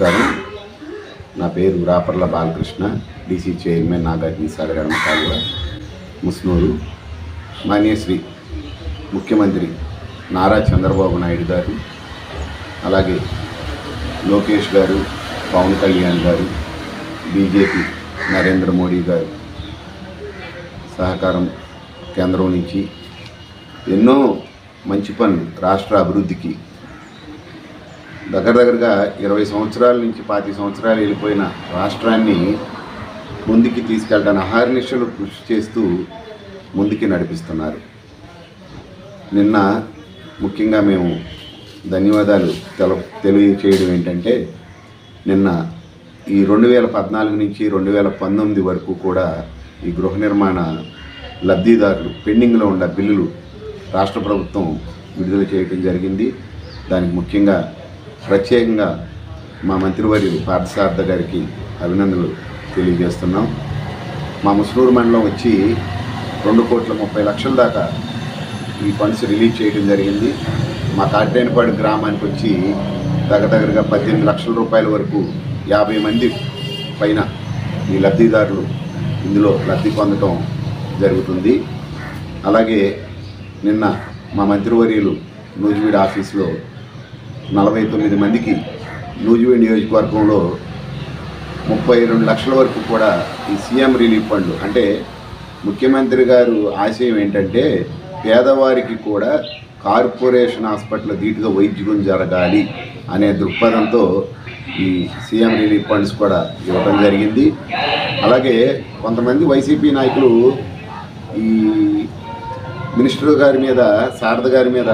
నమస్కారం. నా పేరు రాపర్ల బాలకృష్ణ, డీసీ చైర్మన్, నాగార్జున సాగర్ ఎడమ కాలువ, ముస్నూరు. మాన్యశ్రీ ముఖ్యమంత్రి నారా చంద్రబాబు నాయుడు గారు, అలాగే లోకేష్ గారు, పవన్ కళ్యాణ్ గారు, బీజేపీ నరేంద్ర మోడీ గారు సహకారం కేంద్రం నుంచి ఎన్నో మంచి పనులు రాష్ట్ర అభివృద్ధికి దగ్గరగా 20 సంవత్సరాల నుంచి 25 సంవత్సరాలు వెళ్ళిపోయిన రాష్ట్రాన్ని ముందుకి తీసుకెళ్ళడానికి అహర్నిశలు కృషి చేస్తూ ముందుకి నడిపిస్తున్నారు. నిన్న ముఖ్యంగా మేము ధన్యవాదాలు తెలియచేయడం ఏంటంటే, నిన్న ఈ 2014 నుంచి 2019 వరకు కూడా ఈ గృహ నిర్మాణ లబ్ధిదారులు పెండింగ్లో ఉన్న బిల్లులు రాష్ట్ర ప్రభుత్వం విడుదల చేయడం జరిగింది. దానికి ముఖ్యంగా ప్రత్యేకంగా మా మంత్రివర్యులు పార్థసారథి గారికి అభినందనలు తెలియజేస్తున్నాం. మా ముస్నూరు మండలం వచ్చి 2,30,00,000 దాకా ఈ ఫండ్స్ రిలీజ్ చేయడం జరిగింది. మా కాట్రేనిపాడు గ్రామానికి వచ్చి దగ్గరగా 18 లక్షల రూపాయల వరకు 50 మంది పైన ఈ లబ్ధిదారులు ఇందులో లబ్ధి పొందడం జరుగుతుంది. అలాగే నిన్న మా మంత్రివర్యులు నూజివీడు ఆఫీసులో 49 మందికి నూజివీడు నియోజకవర్గంలో 32 లక్షల వరకు కూడా ఈ సీఎం రిలీఫ్ ఫండ్, అంటే ముఖ్యమంత్రి గారు ఆశయం ఏంటంటే పేదవారికి కూడా కార్పొరేషన్ హాస్పిటల్ ధీటుగా వైద్యం జరగాలి అనే దృక్పథంతో ఈ సీఎం రిలీఫ్ ఫండ్స్ కూడా ఇవ్వడం జరిగింది. అలాగే కొంతమంది వైసీపీ నాయకులు ఈ మినిస్టర్ గారి మీద, శారద గారి మీద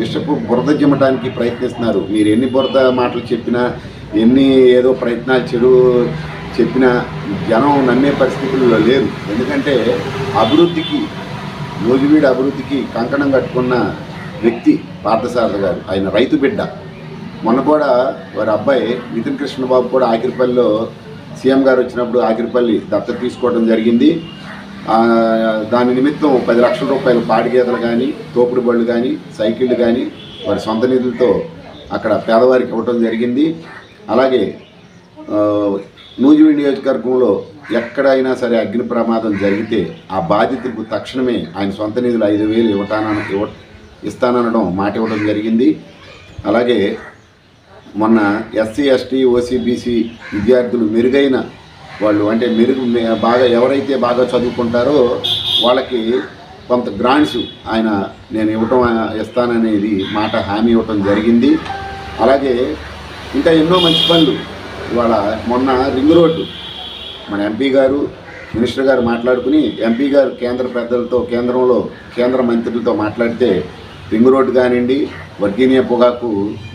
విషపు బురద జిమ్మటానికి ప్రయత్నిస్తున్నారు. మీరు ఎన్ని బురద మాటలు చెప్పినా, ఎన్ని ఏదో ప్రయత్నాలు చెడు చెప్పినా జనం నమ్మే పరిస్థితుల్లో లేరు. ఎందుకంటే అభివృద్ధికి, నూజివీడు అభివృద్ధికి కంకణం కట్టుకున్న వ్యక్తి పార్థసారథి గారు. ఆయన రైతు బిడ్డ. మొన్న కూడా వారి అబ్బాయి నితిన్ కృష్ణబాబు కూడా ఆకిరిపల్లిలో సీఎం గారు వచ్చినప్పుడు ఆకిరిపల్లి దత్తత తీసుకోవడం జరిగింది. దాని నిమిత్తం 10 లక్షల రూపాయలు పాడి గేదెలు కానీ, తోపుడు బళ్ళు కానీ, సైకిళ్ళు కానీ వారి సొంత నిధులతో అక్కడ పేదవారికి ఇవ్వటం జరిగింది. అలాగే నూజివీడు నియోజకవర్గంలో ఎక్కడైనా సరే అగ్ని ప్రమాదం జరిగితే ఆ బాధితులకు తక్షణమే ఆయన సొంత నిధులు 5,000 ఇస్తాననడం మాట ఇవ్వడం జరిగింది. అలాగే మొన్న ఎస్సీ, ఎస్టీ, ఓసీ, బీసీ విద్యార్థులు మెరుగైన వాళ్ళు, అంటే బాగా ఎవరైతే బాగా చదువుకుంటారో వాళ్ళకి కొంత గ్రాంట్స్ ఆయన నేను ఇస్తాననేది మాట హామీ ఇవ్వటం జరిగింది. అలాగే ఇంకా ఎన్నో మంచి పనులు. ఇవాళ మొన్న రింగ్ రోడ్డు మన ఎంపీ గారు, మినిస్టర్ గారు మాట్లాడుకుని, ఎంపీ గారు కేంద్ర పెద్దలతో, కేంద్ర మంత్రులతో మాట్లాడితే రింగ్ రోడ్డు కానివ్వండి, వర్గీనియా పొగాకు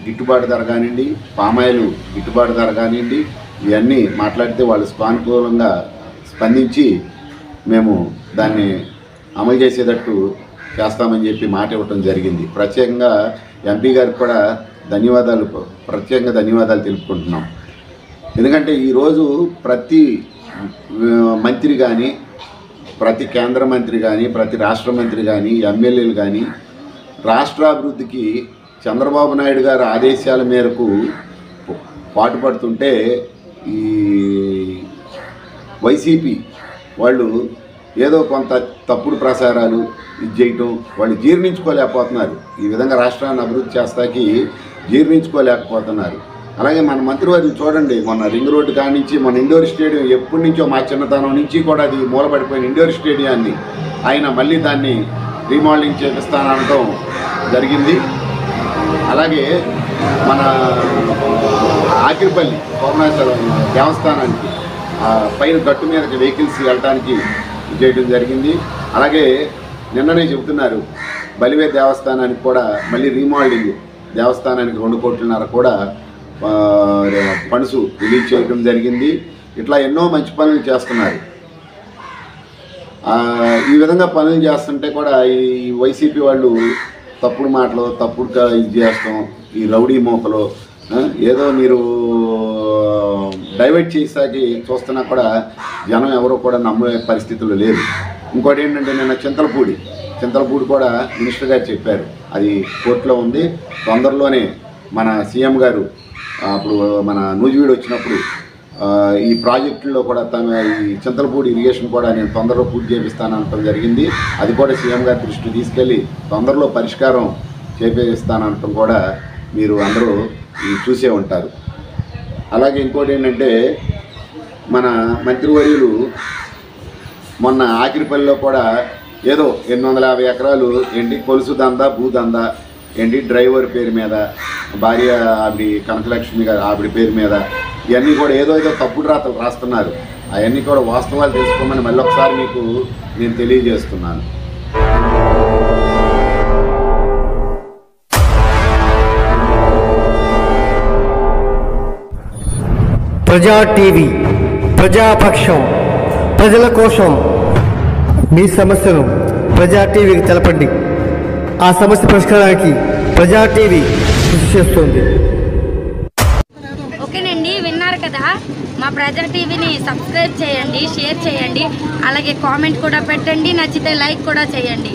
గిట్టుబాటు ధర కానివ్వండి, పామాయిల్ గిట్టుబాటు ధర కానివ్వండి, ఇవన్నీ మాట్లాడితే వాళ్ళు సానుకూలంగా స్పందించి మేము దాన్ని అమలు చేసేటట్టు చేస్తామని చెప్పి మాట ఇవ్వటం జరిగింది. ప్రత్యేకంగా ఎంపీ గారికి కూడా ప్రత్యేకంగా ధన్యవాదాలు తెలుపుకుంటున్నాం. ఎందుకంటే ఈరోజు ప్రతి మంత్రి కానీ, ప్రతి కేంద్ర మంత్రి కానీ, ప్రతి రాష్ట్ర మంత్రి కానీ, ఎమ్మెల్యేలు కానీ రాష్ట్రాభివృద్ధికి చంద్రబాబు నాయుడు గారి ఆదేశాల మేరకు పాటుపడుతుంటే ఈ వైసీపీ వాళ్ళు ఏదో కొంత తప్పుడు ప్రసారాలు చేయటం వాళ్ళు జీర్ణించుకోలేకపోతున్నారు. ఈ విధంగా రాష్ట్రాన్ని అభివృద్ధి చేస్తాకి జీర్ణించుకోలేకపోతున్నారు. అలాగే మన మంత్రివర్యులు చూడండి, మొన్న రింగ్ రోడ్డు కానించి మన ఇండోర్ స్టేడియం ఎప్పటి నుంచో మా చిన్నతనం నుంచి కూడా అది మూలపడిపోయిన ఇండోర్ స్టేడియాన్ని ఆయన మళ్ళీ దాన్ని రీమోడలింగ్ చేపిస్తాననడం జరిగింది. అలాగే మన ఆకిరిపల్లి పౌర్ణేశ్వరం దేవస్థానానికి పైన గట్టు మీదకి వెహికల్స్ వెళ్ళడానికి చేయడం జరిగింది. అలాగే నిన్ననే చెబుతున్నారు బలివే దేవస్థానానికి కూడా మళ్ళీ రీమోడలింగ్, దేవస్థానానికి 2 కోట్లన్నర కూడా ఫండ్స్ రిలీజ్ చేయడం జరిగింది. ఇట్లా ఎన్నో మంచి పనులు చేస్తున్నారు. ఈ విధంగా పనులు చేస్తుంటే కూడా ఈ వైసీపీ వాళ్ళు తప్పుడు మాటలు, తప్పుడుగా ఇది చేస్తాం, ఈ రౌడీ మోకలు ఏదో మీరు డైవర్ట్ చేసాకి చూస్తున్నా కూడా జనం ఎవరో కూడా నమ్మే పరిస్థితులు లేదు. ఇంకోటి ఏంటంటే నిన్న చింతలపూడి కూడా మినిస్టర్ గారు చెప్పారు, అది కోర్టులో ఉంది, తొందరలోనే మన సీఎం గారు అప్పుడు మన నూజివీడు వచ్చినప్పుడు ఈ ప్రాజెక్టుల్లో కూడా ఈ చింతలపూడి ఇరిగేషన్ కూడా నేను తొందరలో పూర్తి చేపిస్తాననటం జరిగింది. అది కూడా సీఎం గారి దృష్టికి తీసుకెళ్ళి తొందరలో పరిష్కారం చేపిస్తాననటం కూడా మీరు అందరూ చూసే ఉంటారు. అలాగే ఇంకోటి ఏంటంటే మన మంత్రివర్యులు మొన్న ఆకిరిపల్లిలో కూడా ఏదో 850 ఎకరాలు ఏంటి కొలుసు దందా భూదందా ఏంటి డ్రైవర్ పేరు మీద, భార్య ఆవిడ కనకలక్ష్మి గారు ఆవిడ పేరు మీద, ఇవన్నీ కూడా ఏదో తప్పుడు రాతలు రాస్తున్నారు. అవన్నీ కూడా వాస్తవాలు తెలుసుకోమని మళ్ళీ ఒకసారి మీకు నేను తెలియజేస్తున్నాను. ప్రజా టీవీ, ప్రజాపక్షం, ప్రజల కోసం. మీ సమస్యను ప్రజా టీవీకి తెలపండి. ఆ సమస్య పరిష్కారానికి ప్రజా టీవీ కృషి చేస్తుంది. ఓకేనండి, విన్నారు కదా. మా ప్రజా టీవీని సబ్స్క్రైబ్ చేయండి, షేర్ చేయండి, అలాగే కామెంట్ కూడా పెట్టండి, నచ్చితే లైక్ కూడా చేయండి.